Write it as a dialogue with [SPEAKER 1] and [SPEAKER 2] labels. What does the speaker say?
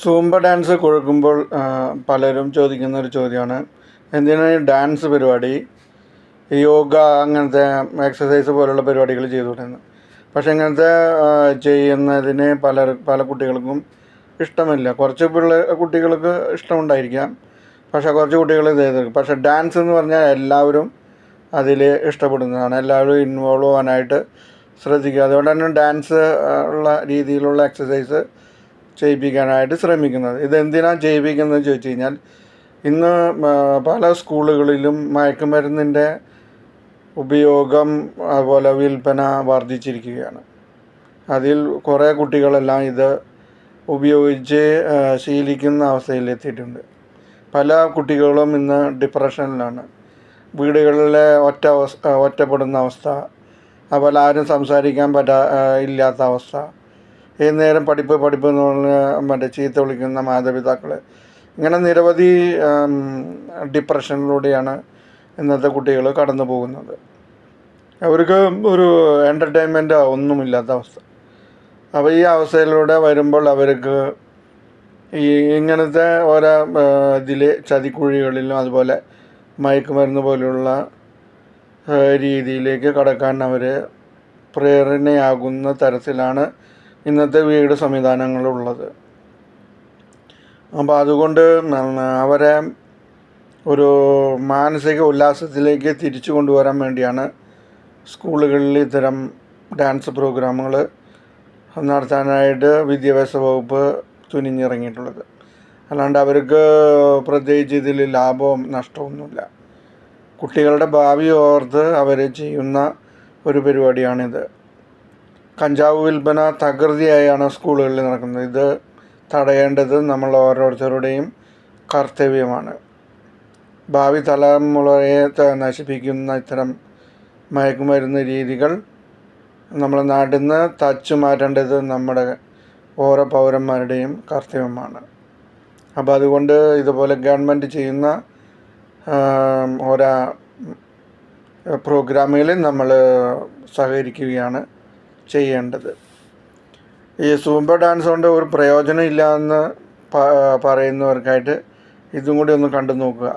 [SPEAKER 1] Zumba dance കൊടുക്കുമ്പോൾ പലരും ചോദിക്കുന്ന ഒരു ചോദ്യമാണ്, എന്തിനാണ് ഈ ഡാൻസ് പരിപാടി, യോഗ അങ്ങനത്തെ എക്സസൈസ് പോലുള്ള പരിപാടികൾ ചെയ്തുകൊണ്ടിരുന്നത്. പക്ഷേ ഇങ്ങനത്തെ ചെയ്യുന്നതിന് പല കുട്ടികൾക്കും ഇഷ്ടമില്ല. കുറച്ച് കുട്ടികൾക്ക് ഇഷ്ടമുണ്ടായിരിക്കാം, പക്ഷേ കുറച്ച് കുട്ടികൾ ഇത് ചെയ്തു. പക്ഷേ ഡാൻസ് എന്ന് പറഞ്ഞാൽ എല്ലാവരും അതിൽ ഇഷ്ടപ്പെടുന്നതാണ്, എല്ലാവരും ഇൻവോൾവ് ആവാനായിട്ട് ശ്രദ്ധിക്കുക. അതുകൊണ്ട് തന്നെ ഡാൻസ് ഉള്ള രീതിയിലുള്ള എക്സസൈസ് ചെയ്യിപ്പിക്കാനായിട്ട് ശ്രമിക്കുന്നത്. ഇതെന്തിനാണ് ചെയ്യിപ്പിക്കുന്നത് ചോദിച്ചു കഴിഞ്ഞാൽ, ഇന്ന് പല സ്കൂളുകളിലും മയക്കുമരുന്നിൻ്റെ ഉപയോഗം അതുപോലെ വിൽപ്പന വർദ്ധിച്ചിരിക്കുകയാണ്. അതിൽ കുറേ കുട്ടികളെല്ലാം ഇത് ഉപയോഗിച്ച് ശീലിക്കുന്ന അവസ്ഥയിലെത്തിയിട്ടുണ്ട്. പല കുട്ടികളും ഇന്ന് ഡിപ്രഷനിലാണ്, വീടുകളിലെ ഒറ്റപ്പെടുന്ന അവസ്ഥ, അതുപോലെ ആരും സംസാരിക്കാൻ ഇല്ലാത്ത അവസ്ഥ, ഏത് നേരം പഠിപ്പ് എന്ന് പറഞ്ഞ് ചീത്ത വിളിക്കുന്ന മാതാപിതാക്കൾ, ഇങ്ങനെ നിരവധി ഡിപ്രഷനിലൂടെയാണ് ഇന്നത്തെ കുട്ടികൾ കടന്നു പോകുന്നത്. അവർക്ക് ഒരു എൻ്റർടൈൻമെൻറ്റോ ഒന്നുമില്ലാത്ത അവസ്ഥ. അപ്പോൾ ഈ അവസ്ഥയിലൂടെ വരുമ്പോൾ അവർക്ക് ഇങ്ങനത്തെ ഓരോ ചതിക്കുഴികളിലും അതുപോലെ മയക്കുമരുന്ന് പോലെയുള്ള രീതിയിലേക്ക് കടക്കാൻ അവർ പ്രേരണയാകുന്ന തരത്തിലാണ് ഇന്നത്തെ വീട് സംവിധാനങ്ങളുള്ളത്. അപ്പോൾ അതുകൊണ്ട് അവരെ ഒരു മാനസിക ഉല്ലാസത്തിലേക്ക് തിരിച്ചു കൊണ്ടുവരാൻ വേണ്ടിയാണ് സ്കൂളുകളിൽ ഇത്തരം ഡാൻസ് പ്രോഗ്രാമുകൾ നടത്താനായിട്ട് വിദ്യാഭ്യാസ വകുപ്പ് തുനിഞ്ഞിറങ്ങിയിട്ടുള്ളത്. അല്ലാണ്ട് അവർക്ക് പ്രത്യേകിച്ച് ഇതിൽ ലാഭവും നഷ്ടമൊന്നുമില്ല. കുട്ടികളുടെ ഭാവി ഓർത്ത് അവർ ചെയ്യുന്ന ഒരു പരിപാടിയാണിത്. കഞ്ചാവ് വിൽപ്പന തകൃതിയായാണ് സ്കൂളുകളിൽ നടക്കുന്നത്. ഇത് തടയേണ്ടത് നമ്മൾ ഓരോരുത്തരുടെയും കർത്തവ്യമാണ്. ഭാവി തലമുറയെ നശിപ്പിക്കുന്ന ഇത്തരം മയക്കുമരുന്ന് രീതികൾ നമ്മുടെ നാട്ടിൽ നിന്ന് തച്ചു മാറ്റേണ്ടത് നമ്മുടെ ഓരോ പൗരന്മാരുടെയും കർത്തവ്യമാണ്. അപ്പോൾ അതുകൊണ്ട് ഇതുപോലെ ഗവൺമെൻറ് ചെയ്യുന്ന ഓരോ പ്രോഗ്രാമുകളിൽ നമ്മൾ സഹകരിക്കുകയാണ് ചെയ്യേണ്ടത്. ഈ സൂംബ ഡാൻസ് കൊണ്ട് ഒരു പ്രയോജനം ഇല്ല എന്ന് പറയുന്നവർക്കായിട്ട് ഇതും കൂടി ഒന്ന് കണ്ടു നോക്കുക.